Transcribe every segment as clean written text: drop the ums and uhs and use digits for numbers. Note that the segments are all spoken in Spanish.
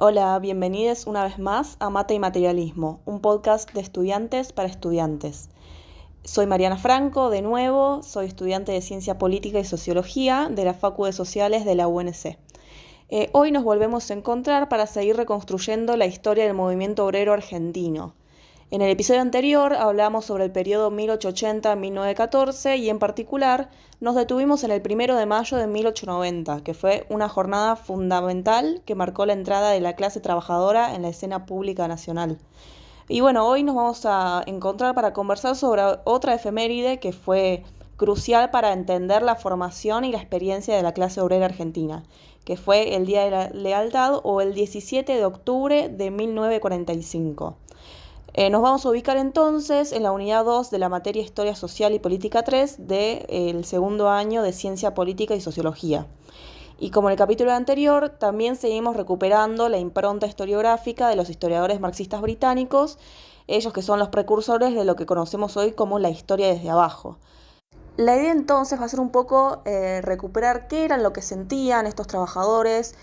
Hola, bienvenidos una vez más a Mate y Materialismo, un podcast de estudiantes para estudiantes. Soy Mariana Franco, de nuevo, soy estudiante de Ciencia Política y Sociología de la Facu de Sociales de la UNC. Hoy nos volvemos a encontrar para seguir reconstruyendo la historia del movimiento obrero argentino. En el episodio anterior hablamos sobre el periodo 1880-1914 y en particular nos detuvimos en el 1 de mayo de 1890, que fue una jornada fundamental que marcó la entrada de la clase trabajadora en la escena pública nacional. Y bueno, hoy nos vamos a encontrar para conversar sobre otra efeméride que fue crucial para entender la formación y la experiencia de la clase obrera argentina, que fue el Día de la Lealtad o el 17 de octubre de 1945. Nos vamos a ubicar entonces en la unidad 2 de la materia Historia Social y Política 3 del segundo año de Ciencia Política y Sociología. Y como en el capítulo anterior, también seguimos recuperando la impronta historiográfica de los historiadores marxistas británicos, ellos que son los precursores de lo que conocemos hoy como la historia desde abajo. La idea entonces va a ser un poco recuperar qué eran lo que sentían estos trabajadores,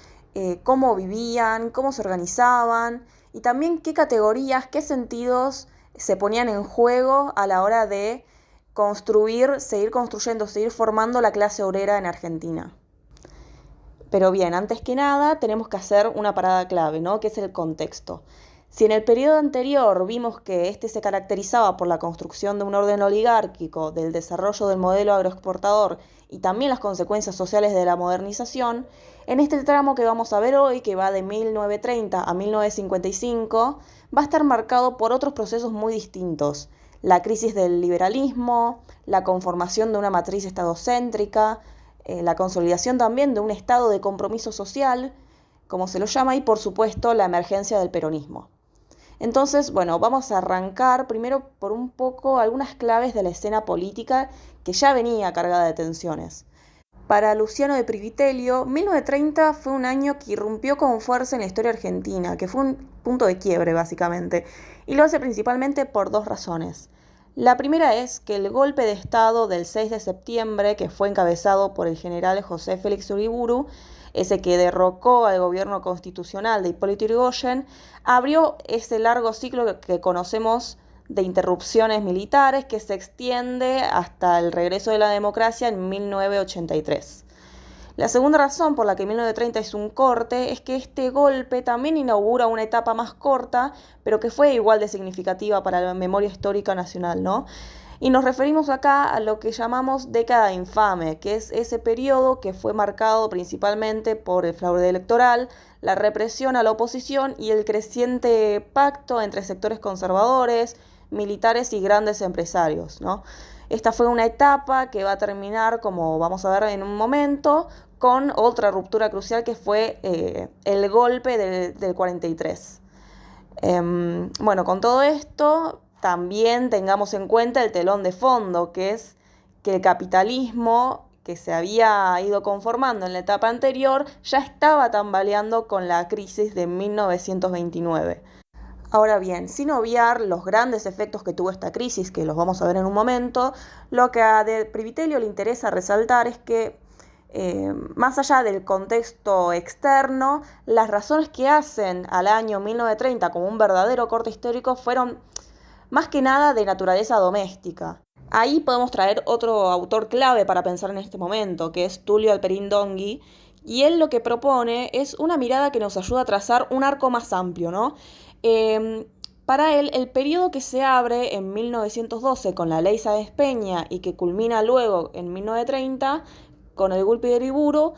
cómo vivían, cómo se organizaban y también qué categorías, qué sentidos se ponían en juego a la hora de construir, seguir construyendo, seguir formando la clase obrera en Argentina. Pero bien, antes que nada tenemos que hacer una parada clave, ¿no? Que es el contexto. Si en el periodo anterior vimos que este se caracterizaba por la construcción de un orden oligárquico, del desarrollo del modelo agroexportador y también las consecuencias sociales de la modernización, en este tramo que vamos a ver hoy, que va de 1930 a 1955, va a estar marcado por otros procesos muy distintos. La crisis del liberalismo, la conformación de una matriz estadocéntrica, la consolidación también de un estado de compromiso social, como se lo llama, y por supuesto la emergencia del peronismo. Entonces, bueno, vamos a arrancar primero por un poco algunas claves de la escena política que ya venía cargada de tensiones. Para Luciano de Privitelio, 1930 fue un año que irrumpió con fuerza en la historia argentina, que fue un punto de quiebre básicamente, y lo hace principalmente por dos razones. La primera es que el golpe de Estado del 6 de septiembre, que fue encabezado por el general José Félix Uriburu, ese que derrocó al gobierno constitucional de Hipólito Yrigoyen, abrió ese largo ciclo que conocemos de interrupciones militares que se extiende hasta el regreso de la democracia en 1983. La segunda razón por la que 1930 es un corte es que este golpe también inaugura una etapa más corta, pero que fue igual de significativa para la memoria histórica nacional, ¿no? Y nos referimos acá a lo que llamamos década infame, que es ese periodo que fue marcado principalmente por el fraude electoral, la represión a la oposición y el creciente pacto entre sectores conservadores, militares y grandes empresarios, ¿no? Esta fue una etapa que va a terminar, como vamos a ver en un momento, con otra ruptura crucial que fue el golpe del 43. Bueno, con todo esto también tengamos en cuenta el telón de fondo, que es que el capitalismo que se había ido conformando en la etapa anterior ya estaba tambaleando con la crisis de 1929. Ahora bien, sin obviar los grandes efectos que tuvo esta crisis, que los vamos a ver en un momento, lo que a De Privitelio le interesa resaltar es que más allá del contexto externo, las razones que hacen al año 1930 como un verdadero corte histórico fueron más que nada de naturaleza doméstica. Ahí podemos traer otro autor clave para pensar en este momento, que es Tulio Alperín Dongui, y él lo que propone es una mirada que nos ayuda a trazar un arco más amplio, ¿no? Para él, el periodo que se abre en 1912 con la ley Sáenz Peña y que culmina luego en 1930 con el golpe de Uriburu,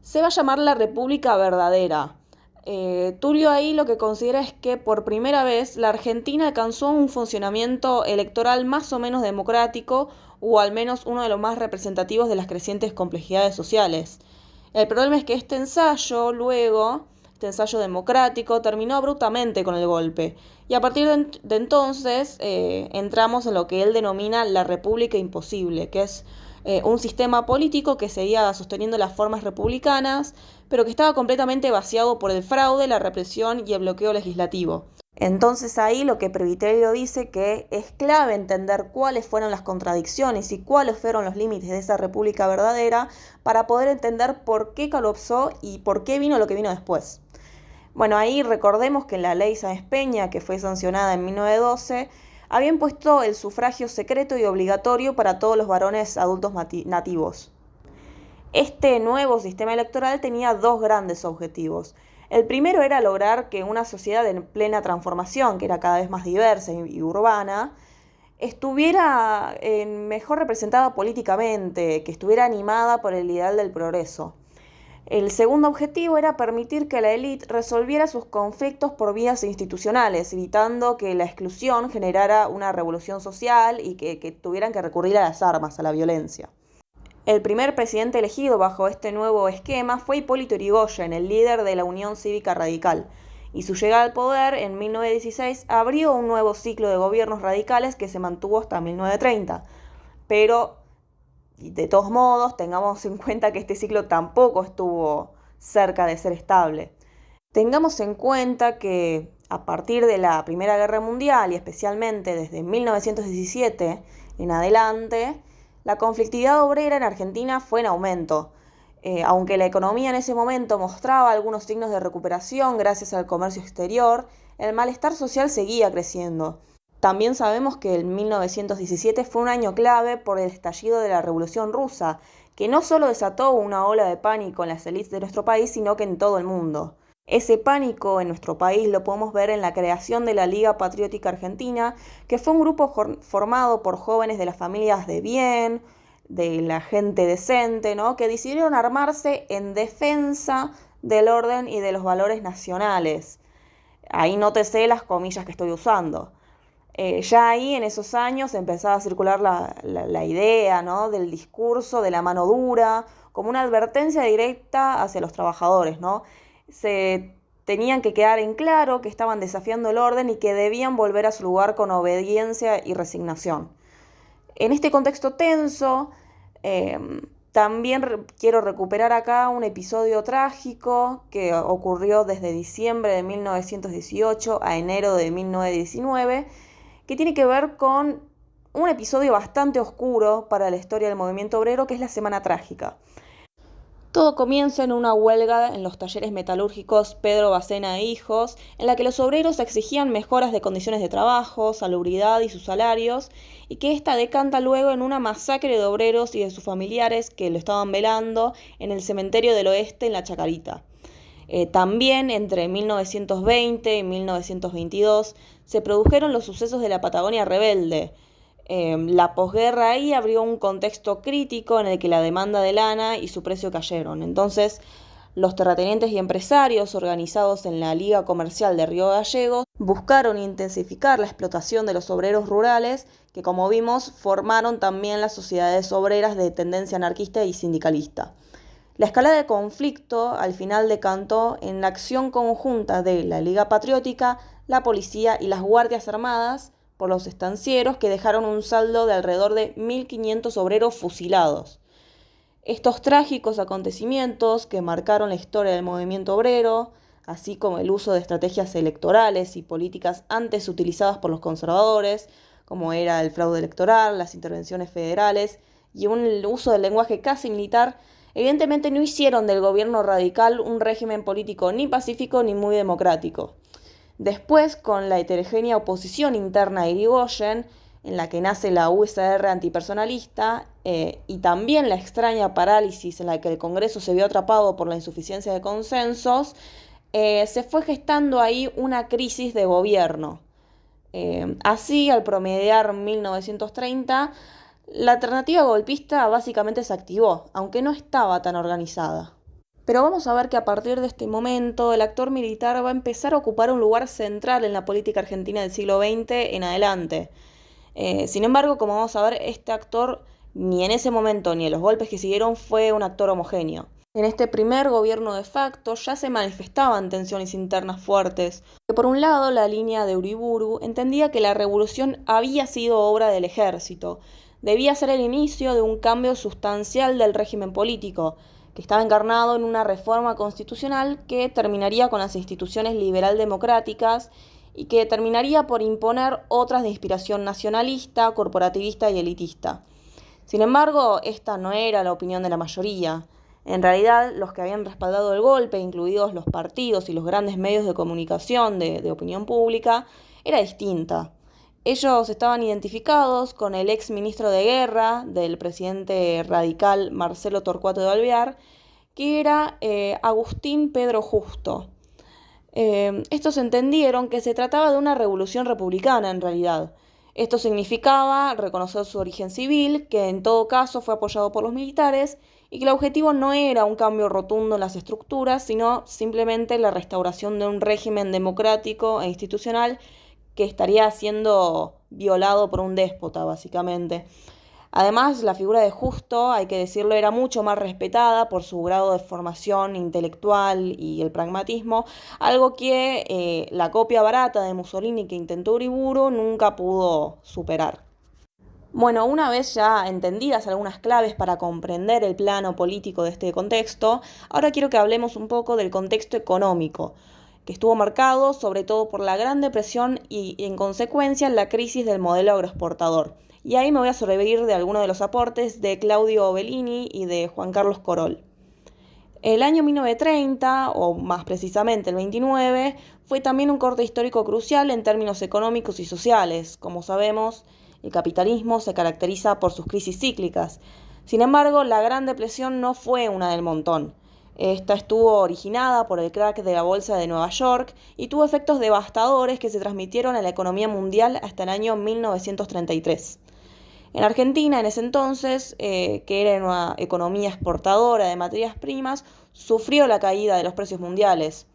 se va a llamar la República Verdadera. Tulio ahí lo que considera es que por primera vez la Argentina alcanzó un funcionamiento electoral más o menos democrático o al menos uno de los más representativos de las crecientes complejidades sociales. El problema es que este ensayo democrático, terminó abruptamente con el golpe y a partir de entonces entramos en lo que él denomina la República Imposible, que es un sistema político que seguía sosteniendo las formas republicanas, pero que estaba completamente vaciado por el fraude, la represión y el bloqueo legislativo. Entonces ahí lo que Previtelio dice que es clave entender cuáles fueron las contradicciones y cuáles fueron los límites de esa república verdadera para poder entender por qué colapsó y por qué vino lo que vino después. Bueno, ahí recordemos que en la ley Sáenz Peña, que fue sancionada en 1912, habían puesto el sufragio secreto y obligatorio para todos los varones adultos nativos. Este nuevo sistema electoral tenía dos grandes objetivos. El primero era lograr que una sociedad en plena transformación, que era cada vez más diversa y urbana, estuviera mejor representada políticamente, que estuviera animada por el ideal del progreso. El segundo objetivo era permitir que la élite resolviera sus conflictos por vías institucionales, evitando que la exclusión generara una revolución social y que tuvieran que recurrir a las armas, a la violencia. El primer presidente elegido bajo este nuevo esquema fue Hipólito Yrigoyen, el líder de la Unión Cívica Radical, y su llegada al poder en 1916 abrió un nuevo ciclo de gobiernos radicales que se mantuvo hasta 1930. Pero, de todos modos, tengamos en cuenta que este ciclo tampoco estuvo cerca de ser estable. Tengamos en cuenta que a partir de la Primera Guerra Mundial y especialmente desde 1917 en adelante, la conflictividad obrera en Argentina fue en aumento. Aunque la economía en ese momento mostraba algunos signos de recuperación gracias al comercio exterior, el malestar social seguía creciendo. También sabemos que el 1917 fue un año clave por el estallido de la Revolución Rusa, que no solo desató una ola de pánico en las élites de nuestro país, sino que en todo el mundo. Ese pánico en nuestro país lo podemos ver en la creación de la Liga Patriótica Argentina, que fue un grupo formado por jóvenes de las familias de bien, de la gente decente, ¿no? Que decidieron armarse en defensa del orden y de los valores nacionales. Ahí nótese las comillas que estoy usando. Ya ahí en esos años empezaba a circular la idea, ¿no? Del discurso de la mano dura, como una advertencia directa hacia los trabajadores, ¿no? Se tenían que quedar en claro que estaban desafiando el orden y que debían volver a su lugar con obediencia y resignación. En este contexto tenso, también quiero recuperar acá un episodio trágico que ocurrió desde diciembre de 1918 a enero de 1919, que tiene que ver con un episodio bastante oscuro para la historia del movimiento obrero, que es la Semana Trágica. Todo comienza en una huelga en los talleres metalúrgicos Pedro Bacena e Hijos, en la que los obreros exigían mejoras de condiciones de trabajo, salubridad y sus salarios, y que esta decanta luego en una masacre de obreros y de sus familiares que lo estaban velando en el cementerio del oeste en La Chacarita. También entre 1920 y 1922 se produjeron los sucesos de la Patagonia Rebelde. La posguerra ahí abrió un contexto crítico en el que la demanda de lana y su precio cayeron. Entonces, los terratenientes y empresarios organizados en la Liga Comercial de Río Gallegos buscaron intensificar la explotación de los obreros rurales, que como vimos formaron también las sociedades obreras de tendencia anarquista y sindicalista. La escalada de conflicto al final decantó en la acción conjunta de la Liga Patriótica, la policía y las Guardias Armadas por los estancieros, que dejaron un saldo de alrededor de 1.500 obreros fusilados. Estos trágicos acontecimientos que marcaron la historia del movimiento obrero, así como el uso de estrategias electorales y políticas antes utilizadas por los conservadores, como era el fraude electoral, las intervenciones federales y un uso del lenguaje casi militar, evidentemente no hicieron del gobierno radical un régimen político ni pacífico ni muy democrático. Después, con la heterogénea oposición interna a Irigoyen, en la que nace la USR antipersonalista, y también la extraña parálisis en la que el Congreso se vio atrapado por la insuficiencia de consensos, se fue gestando ahí una crisis de gobierno. Así, al promediar 1930, la alternativa golpista básicamente se activó, aunque no estaba tan organizada. Pero vamos a ver que a partir de este momento el actor militar va a empezar a ocupar un lugar central en la política argentina del siglo XX en adelante. Sin embargo, como vamos a ver, este actor ni en ese momento ni en los golpes que siguieron fue un actor homogéneo. En este primer gobierno de facto ya se manifestaban tensiones internas fuertes. Por un lado, la línea de Uriburu entendía que la revolución había sido obra del ejército. Debía ser el inicio de un cambio sustancial del régimen político, que estaba encarnado en una reforma constitucional que terminaría con las instituciones liberal democráticas y que terminaría por imponer otras de inspiración nacionalista, corporativista y elitista. Sin embargo, esta no era la opinión de la mayoría. En realidad, los que habían respaldado el golpe, incluidos los partidos y los grandes medios de comunicación de opinión pública, era distinta. Ellos estaban identificados con el ex ministro de Guerra del presidente radical Marcelo Torcuato de Alvear, que era Agustín Pedro Justo. Estos entendieron que se trataba de una revolución republicana en realidad. Esto significaba reconocer su origen civil, que en todo caso fue apoyado por los militares, y que el objetivo no era un cambio rotundo en las estructuras, sino simplemente la restauración de un régimen democrático e institucional que estaría siendo violado por un déspota, básicamente. Además, la figura de Justo, hay que decirlo, era mucho más respetada por su grado de formación intelectual y el pragmatismo, algo que la copia barata de Mussolini que intentó Uriburu nunca pudo superar. Bueno, una vez ya entendidas algunas claves para comprender el plano político de este contexto, ahora quiero que hablemos un poco del contexto económico, que estuvo marcado sobre todo por la Gran Depresión y en consecuencia la crisis del modelo agroexportador. Y ahí me voy a servir de algunos de los aportes de Claudio Bellini y de Juan Carlos Corol. El año 1930, o más precisamente el 29, fue también un corte histórico crucial en términos económicos y sociales. Como sabemos, el capitalismo se caracteriza por sus crisis cíclicas. Sin embargo, la Gran Depresión no fue una del montón. Esta estuvo originada por el crack de la bolsa de Nueva York y tuvo efectos devastadores que se transmitieron a la economía mundial hasta el año 1933. En Argentina, en ese entonces, que era una economía exportadora de materias primas, sufrió la caída de los precios mundiales.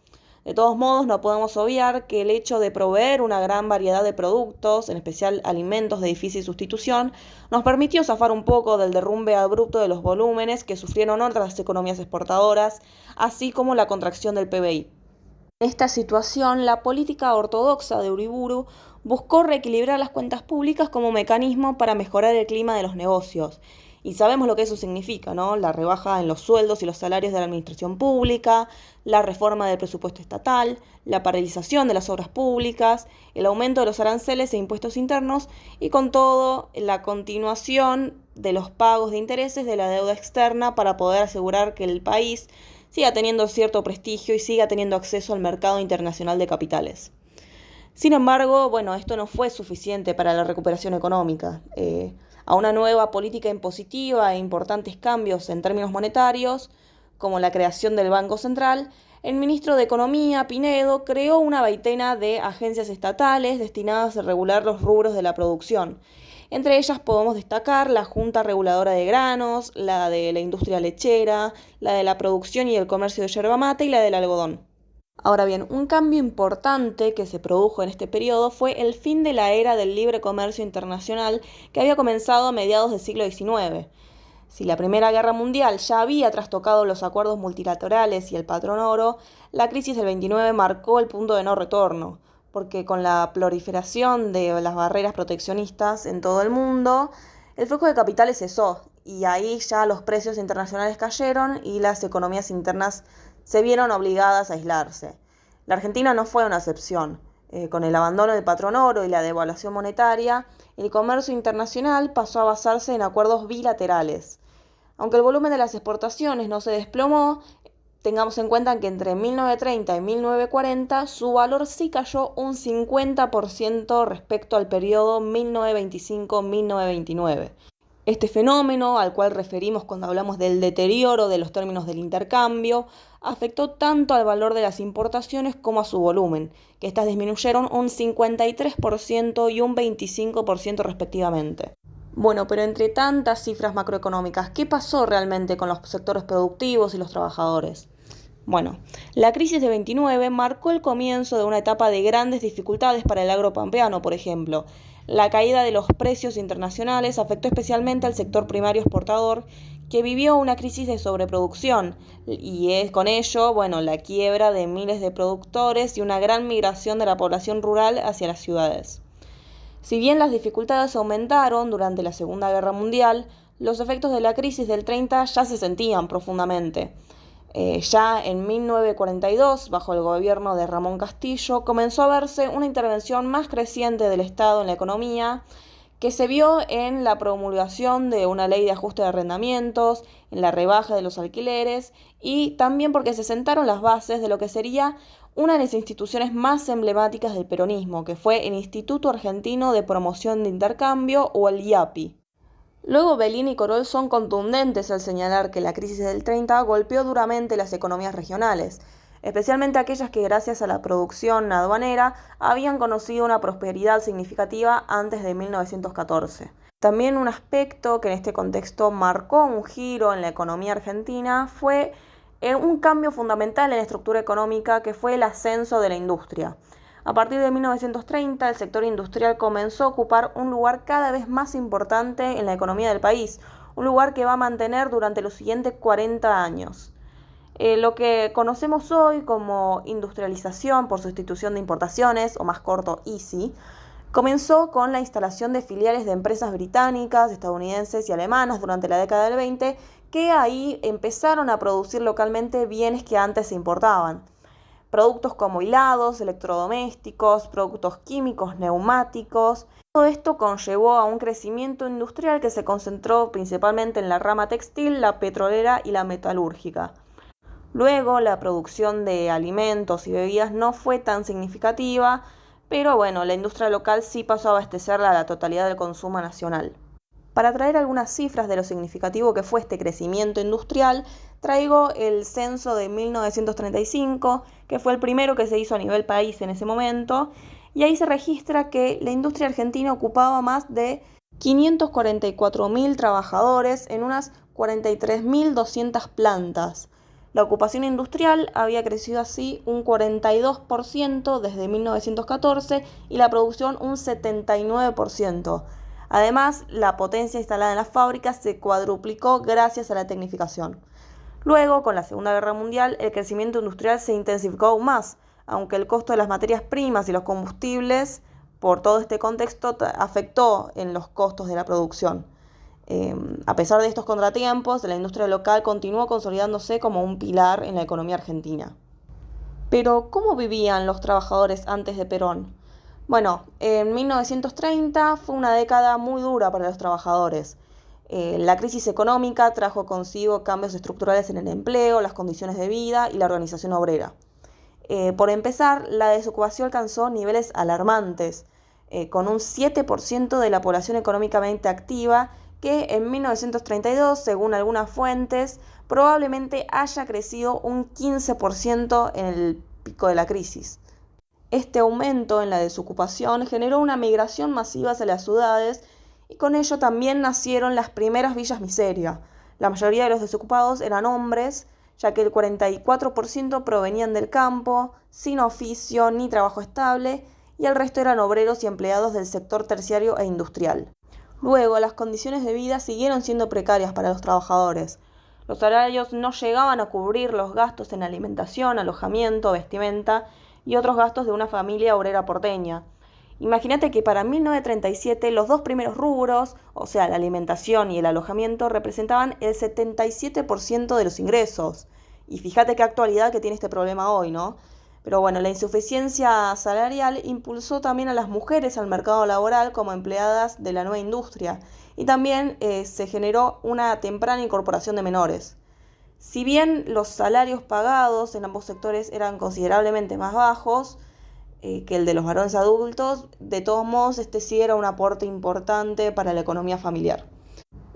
De todos modos, no podemos obviar que el hecho de proveer una gran variedad de productos, en especial alimentos de difícil sustitución, nos permitió zafar un poco del derrumbe abrupto de los volúmenes que sufrieron otras economías exportadoras, así como la contracción del PBI. En esta situación, la política ortodoxa de Uriburu buscó reequilibrar las cuentas públicas como mecanismo para mejorar el clima de los negocios. Y sabemos lo que eso significa, ¿no? La rebaja en los sueldos y los salarios de la administración pública, la reforma del presupuesto estatal, la paralización de las obras públicas, el aumento de los aranceles e impuestos internos y con todo la continuación de los pagos de intereses de la deuda externa para poder asegurar que el país siga teniendo cierto prestigio y siga teniendo acceso al mercado internacional de capitales. Sin embargo, esto no fue suficiente para la recuperación económica. A una nueva política impositiva e importantes cambios en términos monetarios, como la creación del Banco Central, el ministro de Economía, Pinedo, creó una veintena de agencias estatales destinadas a regular los rubros de la producción. Entre ellas podemos destacar la Junta Reguladora de Granos, la de la industria lechera, la de la producción y el comercio de yerba mate y la del algodón. Ahora bien, un cambio importante que se produjo en este periodo fue el fin de la era del libre comercio internacional que había comenzado a mediados del siglo XIX. Si la Primera Guerra Mundial ya había trastocado los acuerdos multilaterales y el patrón oro, la crisis del 29 marcó el punto de no retorno, porque con la proliferación de las barreras proteccionistas en todo el mundo, el flujo de capitales cesó y ahí ya los precios internacionales cayeron y las economías internas se vieron obligadas a aislarse. La Argentina no fue una excepción. Con el abandono del patrón oro y la devaluación monetaria, el comercio internacional pasó a basarse en acuerdos bilaterales. Aunque el volumen de las exportaciones no se desplomó, tengamos en cuenta que entre 1930 y 1940 su valor sí cayó un 50% respecto al periodo 1925-1929. Este fenómeno, al cual referimos cuando hablamos del deterioro de los términos del intercambio, afectó tanto al valor de las importaciones como a su volumen, que éstas disminuyeron un 53% y un 25% respectivamente. Pero entre tantas cifras macroeconómicas, ¿qué pasó realmente con los sectores productivos y los trabajadores? La crisis de 29 marcó el comienzo de una etapa de grandes dificultades para el agro pampeano, por ejemplo. La caída de los precios internacionales afectó especialmente al sector primario exportador, que vivió una crisis de sobreproducción y es con ello, la quiebra de miles de productores y una gran migración de la población rural hacia las ciudades. Si bien las dificultades aumentaron durante la Segunda Guerra Mundial, los efectos de la crisis del 30 ya se sentían profundamente. Ya en 1942, bajo el gobierno de Ramón Castillo, comenzó a verse una intervención más creciente del Estado en la economía, que se vio en la promulgación de una ley de ajuste de arrendamientos, en la rebaja de los alquileres y también porque se sentaron las bases de lo que sería una de las instituciones más emblemáticas del peronismo, que fue el Instituto Argentino de Promoción de Intercambio o el IAPI. Luego Belín y Corol son contundentes al señalar que la crisis del 30 golpeó duramente las economías regionales, especialmente aquellas que gracias a la producción aduanera habían conocido una prosperidad significativa antes de 1914. También un aspecto que en este contexto marcó un giro en la economía argentina fue un cambio fundamental en la estructura económica que fue el ascenso de la industria. A partir de 1930, el sector industrial comenzó a ocupar un lugar cada vez más importante en la economía del país, un lugar que va a mantener durante los siguientes 40 años. Lo que conocemos hoy como industrialización por sustitución de importaciones, o más corto, ISI, comenzó con la instalación de filiales de empresas británicas, estadounidenses y alemanas durante la década del 20, que ahí empezaron a producir localmente bienes que antes se importaban. Productos como hilados, electrodomésticos, productos químicos, neumáticos. Todo esto conllevó a un crecimiento industrial que se concentró principalmente en la rama textil, la petrolera y la metalúrgica. Luego, la producción de alimentos y bebidas no fue tan significativa, pero bueno, la industria local sí pasó a abastecer a la totalidad del consumo nacional. Para traer algunas cifras de lo significativo que fue este crecimiento industrial, traigo el censo de 1935, que fue el primero que se hizo a nivel país en ese momento, y ahí se registra que la industria argentina ocupaba más de 544.000 trabajadores en unas 43.200 plantas. La ocupación industrial había crecido así un 42% desde 1914 y la producción un 79%. Además, la potencia instalada en las fábricas se cuadruplicó gracias a la tecnificación. Luego, con la Segunda Guerra Mundial, el crecimiento industrial se intensificó aún más, aunque el costo de las materias primas y los combustibles, por todo este contexto, afectó en los costos de la producción. A pesar de estos contratiempos, la industria local continuó consolidándose como un pilar en la economía argentina. Pero, ¿cómo vivían los trabajadores antes de Perón? Bueno, en 1930 fue una década muy dura para los trabajadores. La crisis económica trajo consigo cambios estructurales en el empleo, las condiciones de vida y la organización obrera. Por empezar, la desocupación alcanzó niveles alarmantes, con un 7% de la población económicamente activa que en 1932, según algunas fuentes, probablemente haya crecido un 15% en el pico de la crisis. Este aumento en la desocupación generó una migración masiva hacia las ciudades y con ello también nacieron las primeras villas miseria. La mayoría de los desocupados eran hombres, ya que el 44% provenían del campo, sin oficio ni trabajo estable, y el resto eran obreros y empleados del sector terciario e industrial. Luego, las condiciones de vida siguieron siendo precarias para los trabajadores. Los salarios no llegaban a cubrir los gastos en alimentación, alojamiento, vestimenta y otros gastos de una familia obrera porteña. Imagínate que para 1937 los dos primeros rubros, o sea, la alimentación y el alojamiento, representaban el 77% de los ingresos. Y fíjate qué actualidad que tiene este problema hoy, ¿no? Pero bueno, la insuficiencia salarial impulsó también a las mujeres al mercado laboral como empleadas de la nueva industria y también se generó una temprana incorporación de menores. Si bien los salarios pagados en ambos sectores eran considerablemente más bajos que el de los varones adultos, de todos modos este sí era un aporte importante para la economía familiar.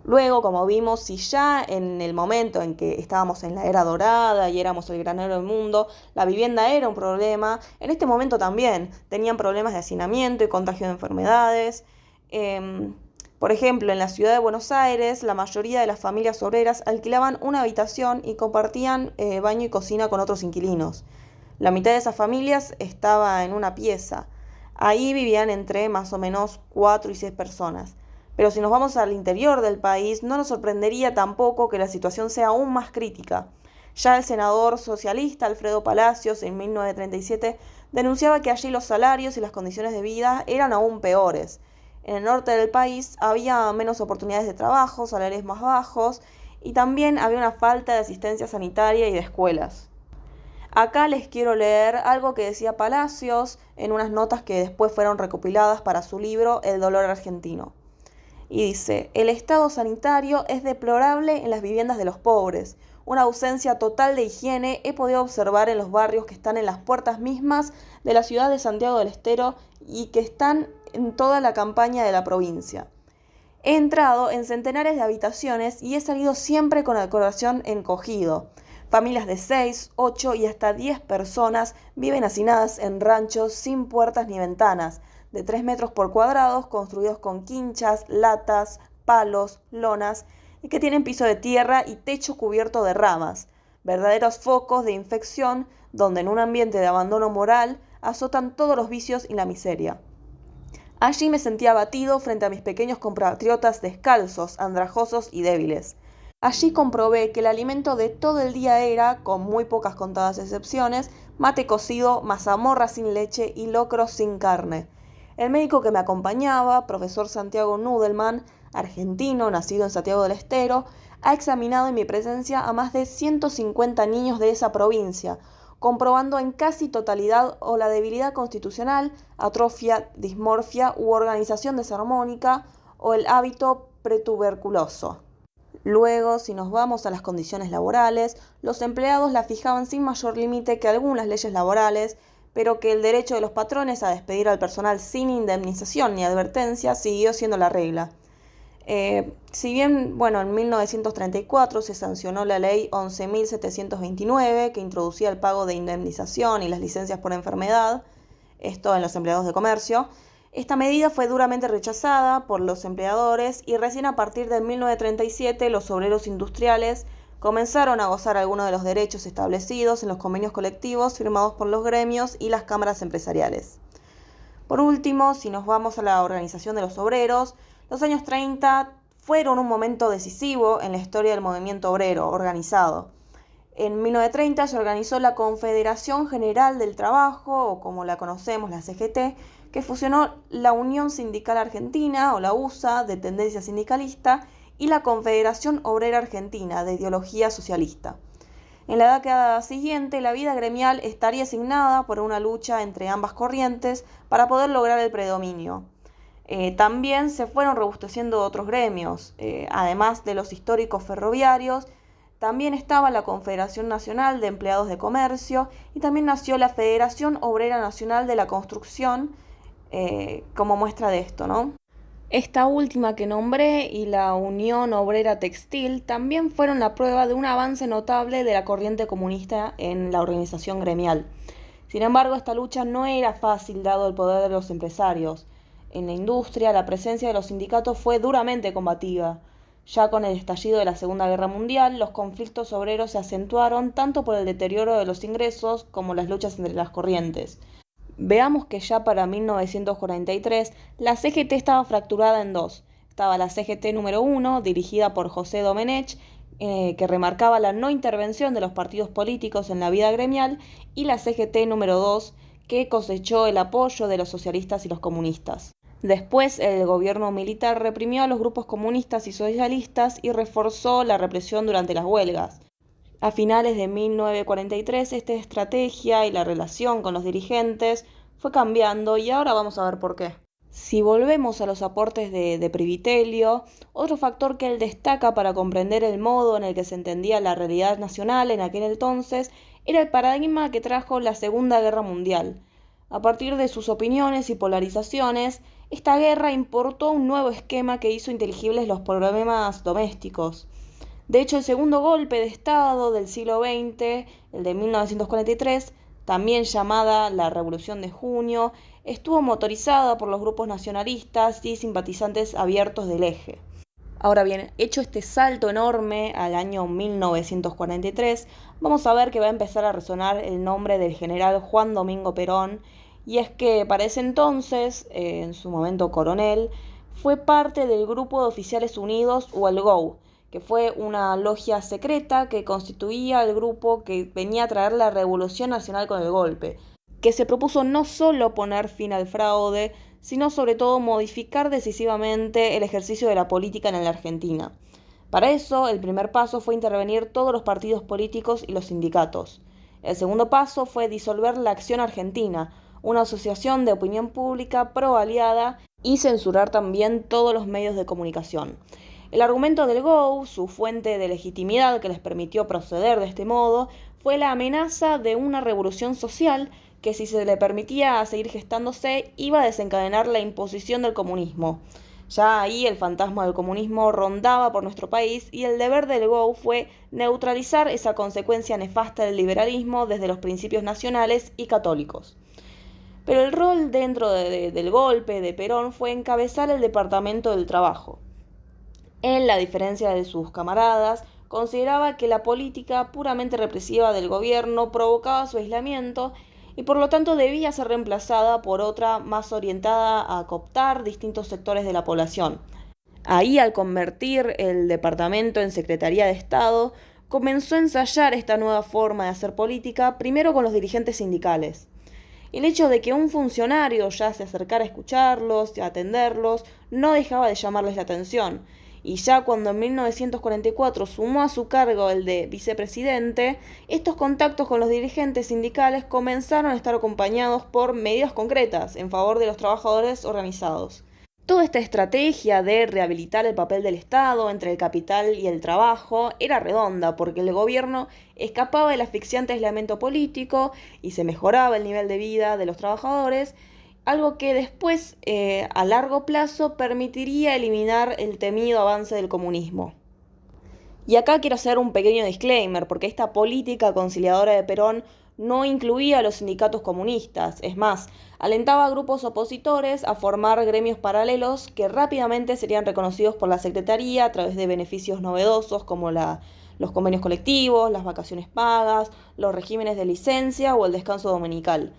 Luego, como vimos, si ya en el momento en que estábamos en la era dorada y éramos el granero del mundo, la vivienda era un problema, en este momento también tenían problemas de hacinamiento y contagio de enfermedades. Por ejemplo, en la ciudad de Buenos Aires, la mayoría de las familias obreras alquilaban una habitación y compartían baño y cocina con otros inquilinos. La mitad de esas familias estaba en una pieza. Ahí vivían entre más o menos 4 y 6 personas. Pero si nos vamos al interior del país, no nos sorprendería tampoco que la situación sea aún más crítica. Ya el senador socialista Alfredo Palacios, en 1937, denunciaba que allí los salarios y las condiciones de vida eran aún peores. En el norte del país había menos oportunidades de trabajo, salarios más bajos y también había una falta de asistencia sanitaria y de escuelas. Acá les quiero leer algo que decía Palacios en unas notas que después fueron recopiladas para su libro El dolor argentino. Y dice: el estado sanitario es deplorable en las viviendas de los pobres. Una ausencia total de higiene he podido observar en los barrios que están en las puertas mismas de la ciudad de Santiago del Estero y que están en toda la campaña de la provincia. He entrado en centenares de habitaciones y he salido siempre con el corazón encogido. Familias de 6, 8 y hasta 10 personas viven hacinadas en ranchos sin puertas ni ventanas, de 3 metros por cuadrados, construidos con quinchas, latas, palos, lonas, y que tienen piso de tierra y techo cubierto de ramas, verdaderos focos de infección donde en un ambiente de abandono moral azotan todos los vicios y la miseria. Allí me sentía abatido frente a mis pequeños compatriotas descalzos, andrajosos y débiles. Allí comprobé que el alimento de todo el día era, con muy pocas contadas excepciones, mate cocido, mazamorra sin leche y locro sin carne. El médico que me acompañaba, profesor Santiago Nudelman, argentino, nacido en Santiago del Estero, ha examinado en mi presencia a más de 150 niños de esa provincia, comprobando en casi totalidad o la debilidad constitucional, atrofia, dismorfia u organización desarmónica o el hábito pretuberculoso. Luego, si nos vamos a las condiciones laborales, los empleados la fijaban sin mayor límite que algunas leyes laborales, pero que el derecho de los patrones a despedir al personal sin indemnización ni advertencia siguió siendo la regla. Si bien, en 1934 se sancionó la ley 11.729 que introducía el pago de indemnización y las licencias por enfermedad, esto en los empleados de comercio, esta medida fue duramente rechazada por los empleadores y recién a partir de 1937 los obreros industriales comenzaron a gozar algunos de los derechos establecidos en los convenios colectivos firmados por los gremios y las cámaras empresariales. Por último, si nos vamos a la organización de los obreros, los años 30 fueron un momento decisivo en la historia del movimiento obrero organizado. En 1930 se organizó la Confederación General del Trabajo, o como la conocemos, la CGT, que fusionó la Unión Sindical Argentina, o la USA, de tendencia sindicalista, y la Confederación Obrera Argentina, de ideología socialista. En la década siguiente, la vida gremial estaría asignada por una lucha entre ambas corrientes para poder lograr el predominio. También se fueron robusteciendo otros gremios, además de los históricos ferroviarios. También estaba la Confederación Nacional de Empleados de Comercio y también nació la Federación Obrera Nacional de la Construcción, como muestra de esto, ¿no? Esta última que nombré y la Unión Obrera Textil también fueron la prueba de un avance notable de la corriente comunista en la organización gremial. Sin embargo, esta lucha no era fácil dado el poder de los empresarios. En la industria, la presencia de los sindicatos fue duramente combativa. Ya con el estallido de la Segunda Guerra Mundial, los conflictos obreros se acentuaron tanto por el deterioro de los ingresos como las luchas entre las corrientes. Veamos que ya para 1943 la CGT estaba fracturada en dos. Estaba la CGT número 1, dirigida por José Domenech, que remarcaba la no intervención de los partidos políticos en la vida gremial, y la CGT número 2, que cosechó el apoyo de los socialistas y los comunistas. Después, el gobierno militar reprimió a los grupos comunistas y socialistas y reforzó la represión durante las huelgas. A finales de 1943, esta estrategia y la relación con los dirigentes fue cambiando y ahora vamos a ver por qué. Si volvemos a los aportes de Privitelio, otro factor que él destaca para comprender el modo en el que se entendía la realidad nacional en aquel entonces era el paradigma que trajo la Segunda Guerra Mundial. A partir de sus opiniones y polarizaciones, esta guerra importó un nuevo esquema que hizo inteligibles los problemas domésticos. De hecho, el segundo golpe de Estado del siglo XX, el de 1943, también llamada la Revolución de Junio, estuvo motorizada por los grupos nacionalistas y simpatizantes abiertos del Eje. Ahora bien, hecho este salto enorme al año 1943, vamos a ver que va a empezar a resonar el nombre del general Juan Domingo Perón, y es que para ese entonces, en su momento coronel, fue parte del Grupo de Oficiales Unidos o el GOU, que fue una logia secreta que constituía el grupo que venía a traer la Revolución Nacional con el golpe, que se propuso no solo poner fin al fraude, sino sobre todo modificar decisivamente el ejercicio de la política en la Argentina. Para eso, el primer paso fue intervenir todos los partidos políticos y los sindicatos. El segundo paso fue disolver la Acción Argentina, una asociación de opinión pública pro-aliada, y censurar también todos los medios de comunicación. El argumento del GO, su fuente de legitimidad que les permitió proceder de este modo, fue la amenaza de una revolución social que, si se le permitía seguir gestándose, iba a desencadenar la imposición del comunismo. Ya ahí el fantasma del comunismo rondaba por nuestro país y el deber del GO fue neutralizar esa consecuencia nefasta del liberalismo desde los principios nacionales y católicos. Pero el rol dentro del golpe de Perón fue encabezar el Departamento del Trabajo. Él, a diferencia de sus camaradas, consideraba que la política puramente represiva del gobierno provocaba su aislamiento y por lo tanto debía ser reemplazada por otra más orientada a cooptar distintos sectores de la población. Ahí, al convertir el departamento en Secretaría de Estado, comenzó a ensayar esta nueva forma de hacer política, primero con los dirigentes sindicales. El hecho de que un funcionario ya se acercara a escucharlos y a atenderlos no dejaba de llamarles la atención. Y ya cuando en 1944 sumó a su cargo el de vicepresidente, estos contactos con los dirigentes sindicales comenzaron a estar acompañados por medidas concretas en favor de los trabajadores organizados. Toda esta estrategia de rehabilitar el papel del Estado entre el capital y el trabajo era redonda porque el gobierno escapaba del asfixiante aislamiento político y se mejoraba el nivel de vida de los trabajadores, algo que después, a largo plazo, permitiría eliminar el temido avance del comunismo. Y acá quiero hacer un pequeño disclaimer, porque esta política conciliadora de Perón no incluía a los sindicatos comunistas. Es más, alentaba a grupos opositores a formar gremios paralelos que rápidamente serían reconocidos por la Secretaría a través de beneficios novedosos como los convenios colectivos, las vacaciones pagas, los regímenes de licencia o el descanso dominical.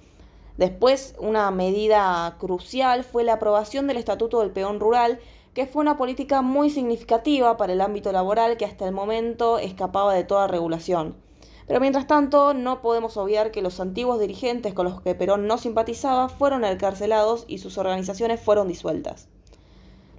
Después, una medida crucial fue la aprobación del Estatuto del Peón Rural, que fue una política muy significativa para el ámbito laboral que hasta el momento escapaba de toda regulación. Pero mientras tanto, no podemos obviar que los antiguos dirigentes con los que Perón no simpatizaba fueron encarcelados y sus organizaciones fueron disueltas.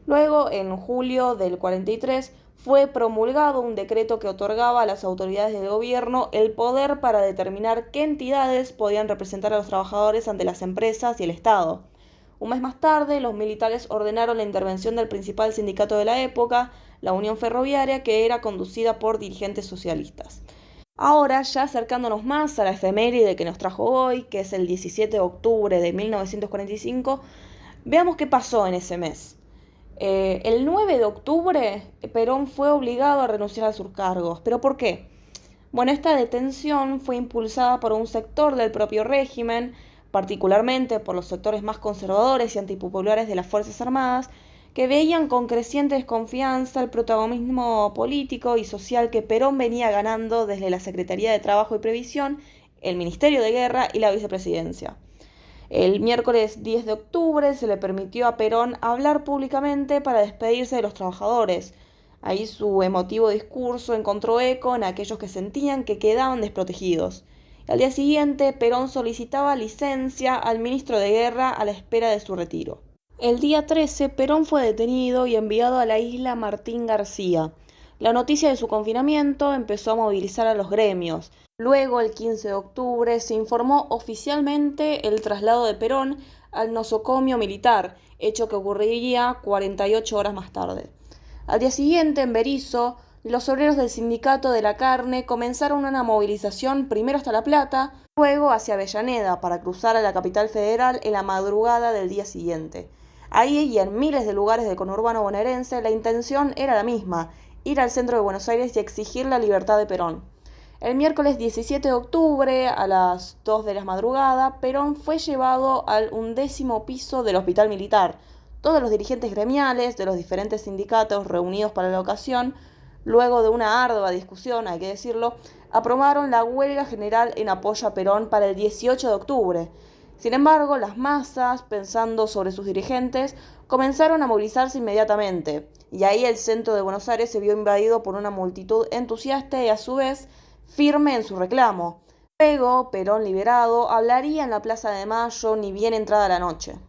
Luego, en julio del 43, fue promulgado un decreto que otorgaba a las autoridades del gobierno el poder para determinar qué entidades podían representar a los trabajadores ante las empresas y el Estado. Un mes más tarde, los militares ordenaron la intervención del principal sindicato de la época, la Unión Ferroviaria, que era conducida por dirigentes socialistas. Ahora, ya acercándonos más a la efeméride que nos trajo hoy, que es el 17 de octubre de 1945, veamos qué pasó en ese mes. El 9 de octubre, Perón fue obligado a renunciar a sus cargos. ¿Pero por qué? Bueno, esta detención fue impulsada por un sector del propio régimen, particularmente por los sectores más conservadores y antipopulares de las Fuerzas Armadas, que veían con creciente desconfianza el protagonismo político y social que Perón venía ganando desde la Secretaría de Trabajo y Previsión, el Ministerio de Guerra y la Vicepresidencia. El miércoles 10 de octubre se le permitió a Perón hablar públicamente para despedirse de los trabajadores. Ahí su emotivo discurso encontró eco en aquellos que sentían que quedaban desprotegidos. Al día siguiente, Perón solicitaba licencia al ministro de Guerra a la espera de su retiro. El día 13, Perón fue detenido y enviado a la isla Martín García. La noticia de su confinamiento empezó a movilizar a los gremios. Luego, el 15 de octubre, se informó oficialmente el traslado de Perón al nosocomio militar, hecho que ocurriría 48 horas más tarde. Al día siguiente, en Berisso, los obreros del Sindicato de la Carne comenzaron una movilización primero hasta La Plata, luego hacia Avellaneda, para cruzar a la capital federal en la madrugada del día siguiente. Ahí y en miles de lugares del conurbano bonaerense, la intención era la misma: ir al centro de Buenos Aires y exigir la libertad de Perón. El miércoles 17 de octubre, a las 2 de la madrugada, Perón fue llevado al 11º piso del Hospital Militar. Todos los dirigentes gremiales de los diferentes sindicatos reunidos para la ocasión, luego de una ardua discusión, hay que decirlo, aprobaron la huelga general en apoyo a Perón para el 18 de octubre. Sin embargo, las masas, pensando sobre sus dirigentes, comenzaron a movilizarse inmediatamente, y ahí el centro de Buenos Aires se vio invadido por una multitud entusiasta y a su vez firme en su reclamo. Luego, Perón liberado, hablaría en la Plaza de Mayo ni bien entrada la noche.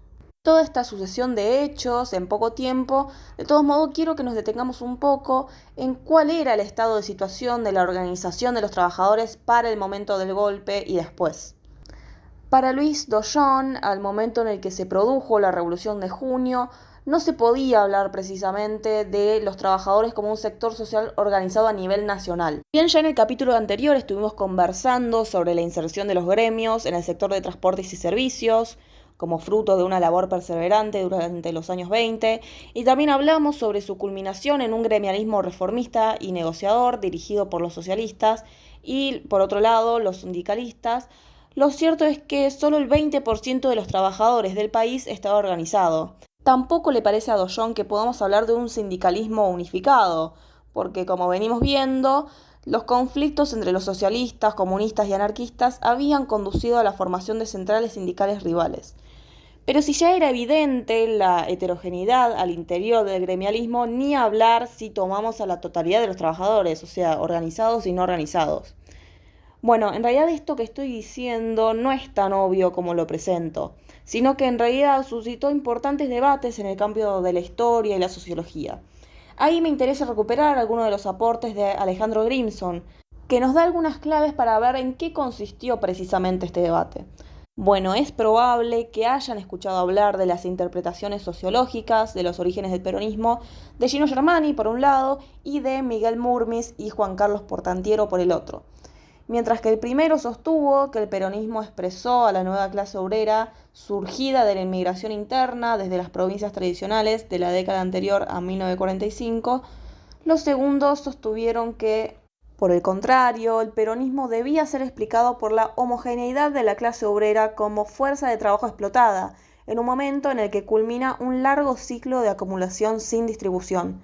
Toda esta sucesión de hechos en poco tiempo, de todos modos quiero que nos detengamos un poco en cuál era el estado de situación de la organización de los trabajadores para el momento del golpe y después. Para Louis Doyon, al momento en el que se produjo la Revolución de Junio, no se podía hablar precisamente de los trabajadores como un sector social organizado a nivel nacional. Bien, ya en el capítulo anterior estuvimos conversando sobre la inserción de los gremios en el sector de transportes y servicios, como fruto de una labor perseverante durante los años 20, y también hablamos sobre su culminación en un gremialismo reformista y negociador dirigido por los socialistas y, por otro lado, los sindicalistas. Lo cierto es que solo el 20% de los trabajadores del país estaba organizado. Tampoco le parece a Doyon que podamos hablar de un sindicalismo unificado, porque como venimos viendo, los conflictos entre los socialistas, comunistas y anarquistas habían conducido a la formación de centrales sindicales rivales. Pero si ya era evidente la heterogeneidad al interior del gremialismo, ni hablar si tomamos a la totalidad de los trabajadores, o sea, organizados y no organizados. Bueno, en realidad esto que estoy diciendo no es tan obvio como lo presento, sino que en realidad suscitó importantes debates en el campo de la historia y la sociología. Ahí me interesa recuperar algunos de los aportes de Alejandro Grimson, que nos da algunas claves para ver en qué consistió precisamente este debate. Bueno, es probable que hayan escuchado hablar de las interpretaciones sociológicas de los orígenes del peronismo de Gino Germani por un lado y de Miguel Murmis y Juan Carlos Portantiero por el otro. Mientras que el primero sostuvo que el peronismo expresó a la nueva clase obrera surgida de la inmigración interna desde las provincias tradicionales de la década anterior a 1945, los segundos sostuvieron que, por el contrario, el peronismo debía ser explicado por la homogeneidad de la clase obrera como fuerza de trabajo explotada, en un momento en el que culmina un largo ciclo de acumulación sin distribución.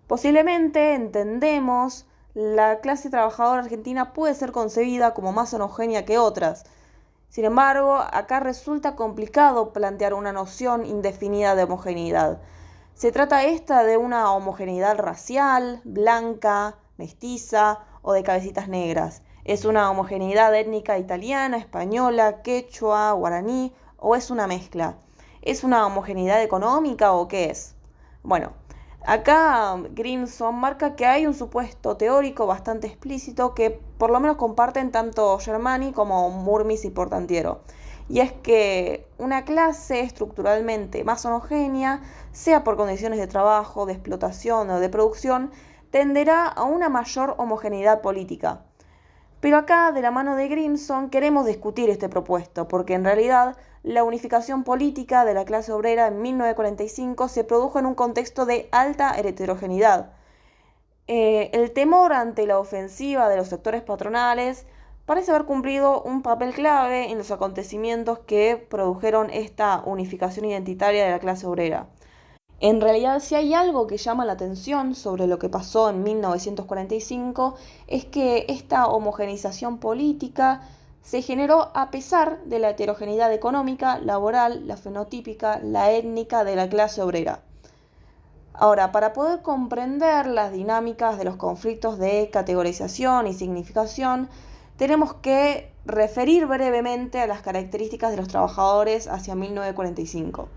Posiblemente entendemos la clase trabajadora argentina puede ser concebida como más homogénea que otras. Sin embargo, acá resulta complicado plantear una noción indefinida de homogeneidad. Se trata esta de una homogeneidad racial, blanca, mestiza o de cabecitas negras. ¿Es una homogeneidad étnica italiana, española, quechua, guaraní o es una mezcla? ¿Es una homogeneidad económica o qué es? Bueno, acá Grimson marca que hay un supuesto teórico bastante explícito que por lo menos comparten tanto Germani como Murmis y Portantiero. Y es que una clase estructuralmente más homogénea, sea por condiciones de trabajo, de explotación o de producción, tenderá a una mayor homogeneidad política. Pero acá, de la mano de Grimson, queremos discutir este propuesto, porque en realidad la unificación política de la clase obrera en 1945 se produjo en un contexto de alta heterogeneidad. El temor ante la ofensiva de los sectores patronales parece haber cumplido un papel clave en los acontecimientos que produjeron esta unificación identitaria de la clase obrera. En realidad, si hay algo que llama la atención sobre lo que pasó en 1945, es que esta homogeneización política se generó a pesar de la heterogeneidad económica, laboral, la fenotípica, la étnica de la clase obrera. Ahora, para poder comprender las dinámicas de los conflictos de categorización y significación, tenemos que referir brevemente a las características de los trabajadores hacia 1945.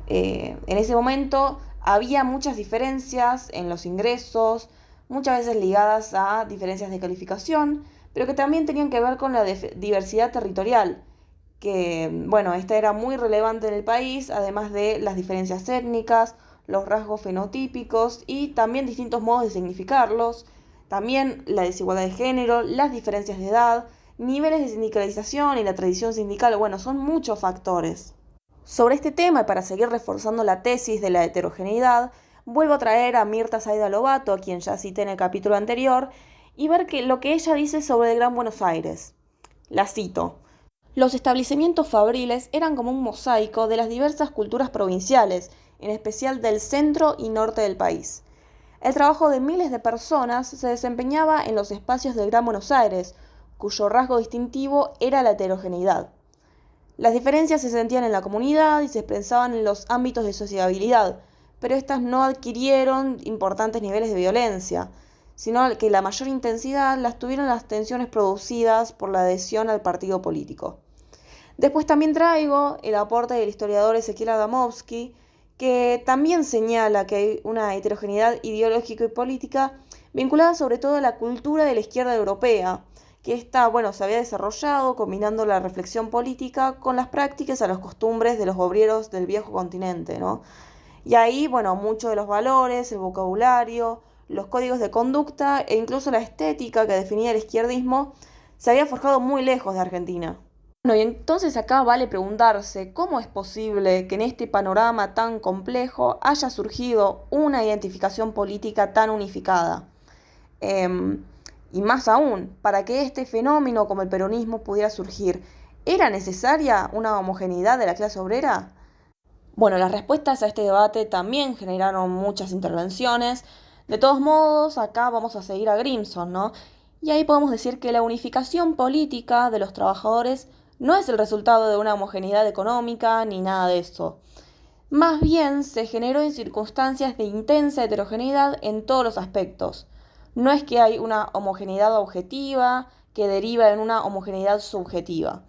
En ese momento había muchas diferencias en los ingresos, muchas veces ligadas a diferencias de calificación, pero que también tenían que ver con la diversidad territorial, que, bueno, esta era muy relevante en el país, además de las diferencias étnicas, los rasgos fenotípicos y también distintos modos de significarlos, también la desigualdad de género, las diferencias de edad, niveles de sindicalización y la tradición sindical, bueno, son muchos factores. Sobre este tema, y para seguir reforzando la tesis de la heterogeneidad, vuelvo a traer a Mirta Saida Lobato, a quien ya cité en el capítulo anterior, y ver lo que ella dice sobre el Gran Buenos Aires. La cito. Los establecimientos fabriles eran como un mosaico de las diversas culturas provinciales, en especial del centro y norte del país. El trabajo de miles de personas se desempeñaba en los espacios del Gran Buenos Aires, cuyo rasgo distintivo era la heterogeneidad. Las diferencias se sentían en la comunidad y se expresaban en los ámbitos de sociabilidad, pero estas no adquirieron importantes niveles de violencia, sino que la mayor intensidad las tuvieron las tensiones producidas por la adhesión al partido político. Después también traigo el aporte del historiador Ezequiel Adamovsky, que también señala que hay una heterogeneidad ideológica y política vinculada sobre todo a la cultura de la izquierda europea, que se había desarrollado combinando la reflexión política con las prácticas a las costumbres de los obreros del viejo continente, ¿no? Y ahí, muchos de los valores, el vocabulario, los códigos de conducta e incluso la estética que definía el izquierdismo se había forjado muy lejos de Argentina. Y entonces acá vale preguntarse cómo es posible que en este panorama tan complejo haya surgido una identificación política tan unificada. Y más aún, para que este fenómeno como el peronismo pudiera surgir, ¿era necesaria una homogeneidad de la clase obrera? Bueno, las respuestas a este debate también generaron muchas intervenciones. De todos modos, acá vamos a seguir a Grimson, ¿no? Y ahí podemos decir que la unificación política de los trabajadores no es el resultado de una homogeneidad económica ni nada de eso. Más bien se generó en circunstancias de intensa heterogeneidad en todos los aspectos. No es que hay una homogeneidad objetiva que deriva en una homogeneidad subjetiva.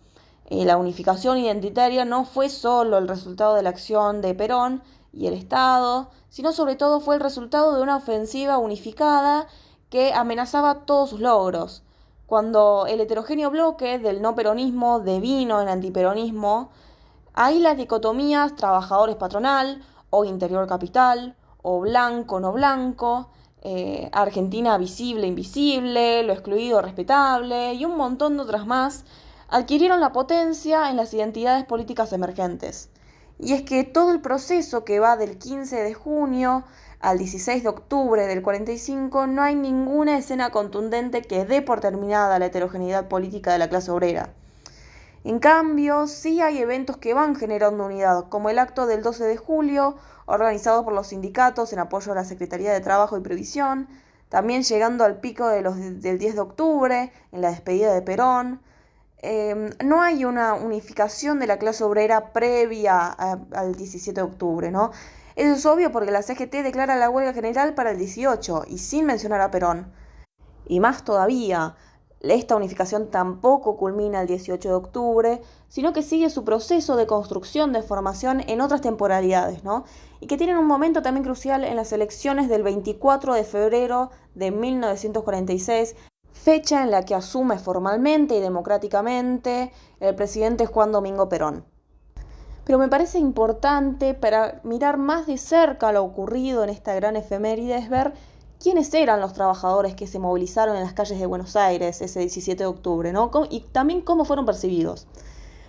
La unificación identitaria no fue solo el resultado de la acción de Perón y el Estado, sino sobre todo fue el resultado de una ofensiva unificada que amenazaba todos sus logros. Cuando el heterogéneo bloque del no peronismo devino en antiperonismo, ahí las dicotomías trabajadores-patronal o interior-capital o blanco-no blanco, Argentina visible-invisible, lo excluido-respetable y un montón de otras más, adquirieron la potencia en las identidades políticas emergentes. Y es que todo el proceso que va del 15 de junio al 16 de octubre del 45 no hay ninguna escena contundente que dé por terminada la heterogeneidad política de la clase obrera. En cambio, sí hay eventos que van generando unidad, como el acto del 12 de julio, organizado por los sindicatos en apoyo a la Secretaría de Trabajo y Previsión, también llegando al pico del 10 de octubre, en la despedida de Perón. No hay una unificación de la clase obrera previa al 17 de octubre, ¿no? Eso es obvio porque la CGT declara la huelga general para el 18 y sin mencionar a Perón. Y más todavía, esta unificación tampoco culmina el 18 de octubre, sino que sigue su proceso de construcción, de formación en otras temporalidades, ¿no? Y que tienen un momento también crucial en las elecciones del 24 de febrero de 1946, fecha en la que asume formalmente y democráticamente el presidente Juan Domingo Perón. Pero me parece importante para mirar más de cerca lo ocurrido en esta gran efeméride es ver quiénes eran los trabajadores que se movilizaron en las calles de Buenos Aires ese 17 de octubre, ¿no? Y también cómo fueron percibidos.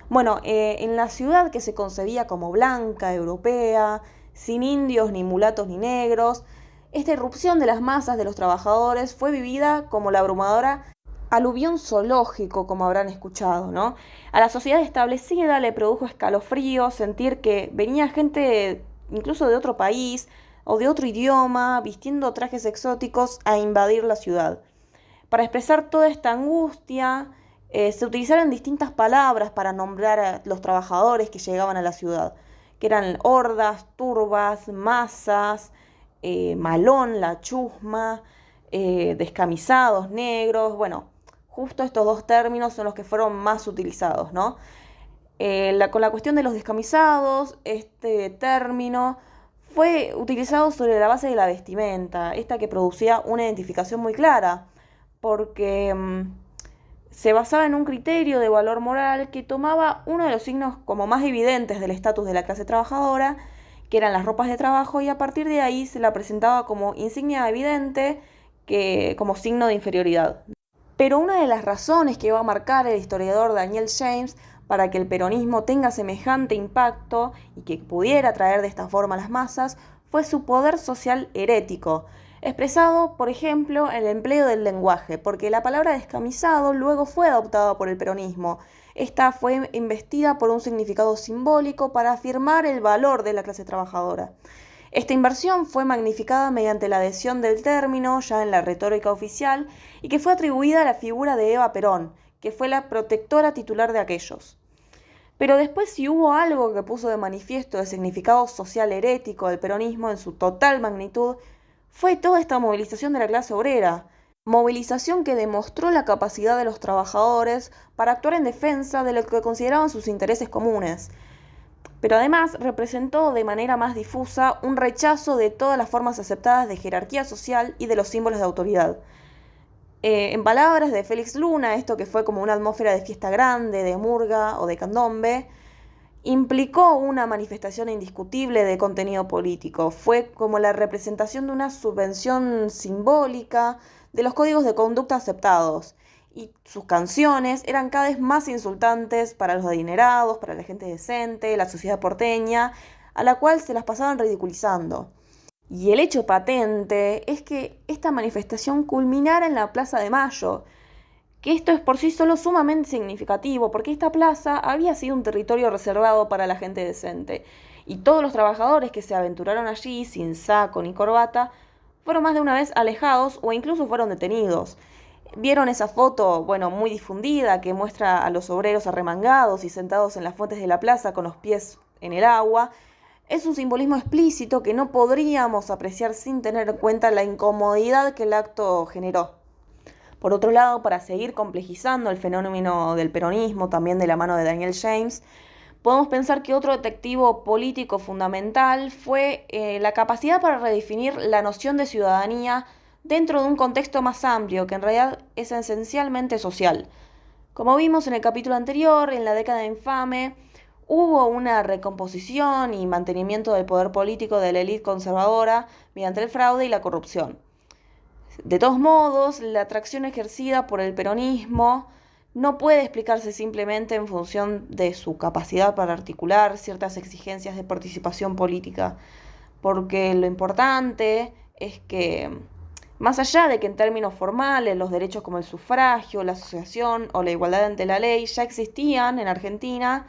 En la ciudad que se concebía como blanca, europea, sin indios, ni mulatos, ni negros, esta irrupción de las masas de los trabajadores fue vivida como la abrumadora aluvión zoológico, como habrán escuchado, ¿no? A la sociedad establecida le produjo escalofrío sentir que venía gente incluso de otro país o de otro idioma, vistiendo trajes exóticos, a invadir la ciudad. Para expresar toda esta angustia, se utilizaron distintas palabras para nombrar a los trabajadores que llegaban a la ciudad, que eran hordas, turbas, masas, malón, la chusma, descamisados, negros, justo estos dos términos son los que fueron más utilizados, ¿no? Con la cuestión de los descamisados, este término fue utilizado sobre la base de la vestimenta, esta que producía una identificación muy clara, porque se basaba en un criterio de valor moral que tomaba uno de los signos como más evidentes del estatus de la clase trabajadora, que eran las ropas de trabajo, y a partir de ahí se la presentaba como insignia evidente, como signo de inferioridad. Pero una de las razones que va a marcar el historiador Daniel James para que el peronismo tenga semejante impacto y que pudiera atraer de esta forma a las masas fue su poder social herético, expresado, por ejemplo, en el empleo del lenguaje, porque la palabra descamisado luego fue adoptada por el peronismo. Esta fue investida por un significado simbólico para afirmar el valor de la clase trabajadora. Esta inversión fue magnificada mediante la adhesión del término ya en la retórica oficial y que fue atribuida a la figura de Eva Perón, que fue la protectora titular de aquellos. Pero después, si hubo algo que puso de manifiesto el significado social herético del peronismo en su total magnitud, fue toda esta movilización de la clase obrera. movilización que demostró la capacidad de los trabajadores para actuar en defensa de lo que consideraban sus intereses comunes, pero además representó de manera más difusa un rechazo de todas las formas aceptadas de jerarquía social y de los símbolos de autoridad. En palabras de Félix Luna, esto que fue como una atmósfera de fiesta grande, de murga o de candombe, implicó una manifestación indiscutible de contenido político. Fue como la representación de una subvención simbólica de los códigos de conducta aceptados. Y sus canciones eran cada vez más insultantes para los adinerados, para la gente decente, la sociedad porteña, a la cual se las pasaban ridiculizando. Y el hecho patente es que esta manifestación culminara en la Plaza de Mayo, que esto es por sí solo sumamente significativo, porque esta plaza había sido un territorio reservado para la gente decente, y todos los trabajadores que se aventuraron allí sin saco ni corbata fueron más de una vez alejados o incluso fueron detenidos. Vieron esa foto, muy difundida, que muestra a los obreros arremangados y sentados en las fuentes de la plaza con los pies en el agua. Es un simbolismo explícito que no podríamos apreciar sin tener en cuenta la incomodidad que el acto generó. Por otro lado, para seguir complejizando el fenómeno del peronismo, también de la mano de Daniel James, podemos pensar que otro detectivo político fundamental fue la capacidad para redefinir la noción de ciudadanía dentro de un contexto más amplio, que en realidad es esencialmente social. Como vimos en el capítulo anterior, en la década infame, hubo una recomposición y mantenimiento del poder político de la élite conservadora mediante el fraude y la corrupción. De todos modos, la atracción ejercida por el peronismo no puede explicarse simplemente en función de su capacidad para articular ciertas exigencias de participación política, porque lo importante es que, más allá de que en términos formales los derechos como el sufragio, la asociación o la igualdad ante la ley ya existían en Argentina,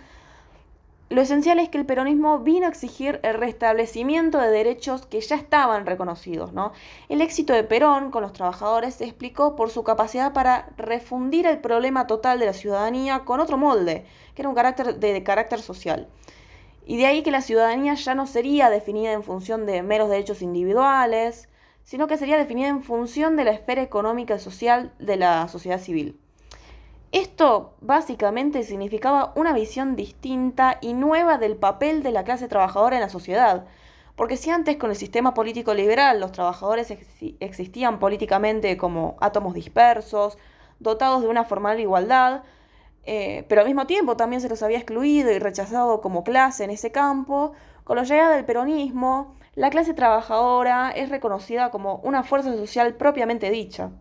lo esencial es que el peronismo vino a exigir el restablecimiento de derechos que ya estaban reconocidos, ¿no? El éxito de Perón con los trabajadores se explicó por su capacidad para refundir el problema total de la ciudadanía con otro molde, que era un de carácter social. Y de ahí que la ciudadanía ya no sería definida en función de meros derechos individuales, sino que sería definida en función de la esfera económica y social de la sociedad civil. Esto básicamente significaba una visión distinta y nueva del papel de la clase trabajadora en la sociedad, porque si antes con el sistema político liberal los trabajadores existían políticamente como átomos dispersos, dotados de una formal igualdad, pero al mismo tiempo también se los había excluido y rechazado como clase en ese campo, con la llegada del peronismo, la clase trabajadora es reconocida como una fuerza social propiamente dicha,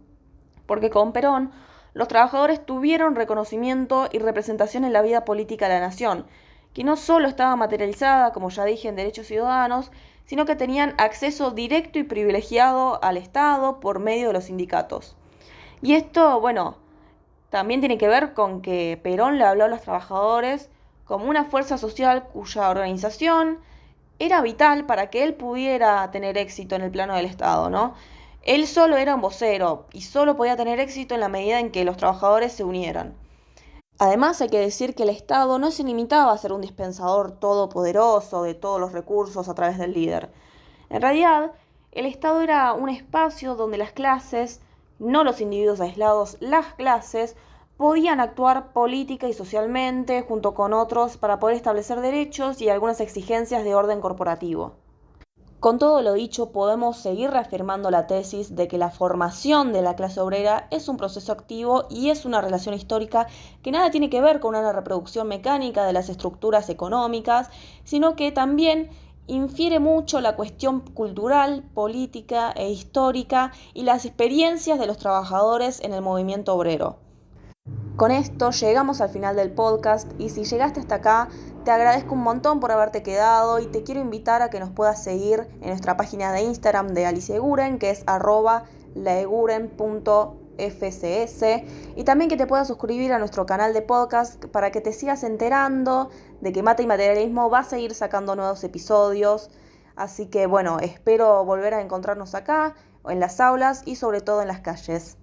porque con Perón los trabajadores tuvieron reconocimiento y representación en la vida política de la nación, que no solo estaba materializada, como ya dije, en derechos ciudadanos, sino que tenían acceso directo y privilegiado al Estado por medio de los sindicatos. Y esto, también tiene que ver con que Perón le habló a los trabajadores como una fuerza social cuya organización era vital para que él pudiera tener éxito en el plano del Estado, ¿no? Él solo era un vocero y solo podía tener éxito en la medida en que los trabajadores se unieran. Además, hay que decir que el Estado no se limitaba a ser un dispensador todopoderoso de todos los recursos a través del líder. En realidad, el Estado era un espacio donde las clases, no los individuos aislados, las clases, podían actuar política y socialmente junto con otros para poder establecer derechos y algunas exigencias de orden corporativo. Con todo lo dicho, podemos seguir reafirmando la tesis de que la formación de la clase obrera es un proceso activo y es una relación histórica que nada tiene que ver con una reproducción mecánica de las estructuras económicas, sino que también infiere mucho la cuestión cultural, política e histórica y las experiencias de los trabajadores en el movimiento obrero. Con esto llegamos al final del podcast y si llegaste hasta acá, te agradezco un montón por haberte quedado y te quiero invitar a que nos puedas seguir en nuestra página de Instagram de Alicia Eguren, que es @laeguren.fcs, y también que te puedas suscribir a nuestro canal de podcast para que te sigas enterando de que Mate y Materialismo va a seguir sacando nuevos episodios. Así que espero volver a encontrarnos acá, en las aulas y sobre todo en las calles.